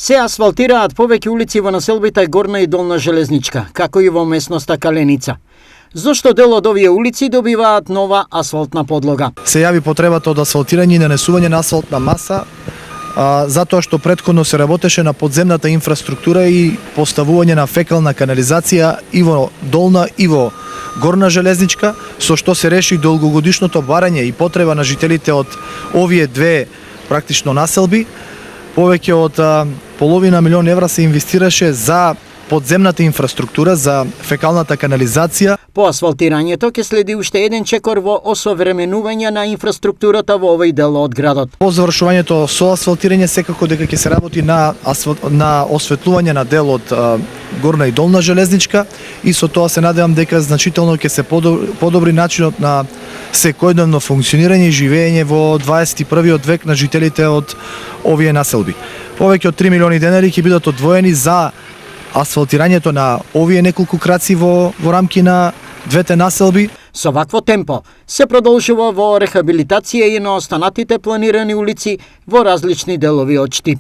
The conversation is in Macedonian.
Се асфалтираат повеќе улици во населбите Горна и Долна Железничка, како и во местноста Каленица. Зошто дел од овие улици добиваат нова асфалтна подлога? Се јави потребата од асфалтирање и нанесување на асфалтна маса, затоа што претходно се работеше на подземната инфраструктура и поставување на фекална канализација и во Долна и во Горна Железничка, со што се реши долгогодишното барање и потреба на жителите од овие две практично населби. Повеќе од половина милион евра се инвестираше за подземната инфраструктура, за фекалната канализација. По асфалтирањето ќе следи уште еден чекор во осовременување на инфраструктурата во овој дел од градот. По завршувањето со асфалтирање секако дека ќе се работи на осветлување на дел од Горна и Долна Железничка и со тоа се надевам дека значително ќе се подобри начинот на секојдневно функционирање и живење во 21 век на жителите од овие населби. Повеќе од 3 милиони денари ќе бидат одвоени за асфалтирањето на овие неколку краци во рамки на двете населби. Со вакво темпо се продолжува во рехабилитација и на останатите планирани улици во различни делови од Штип.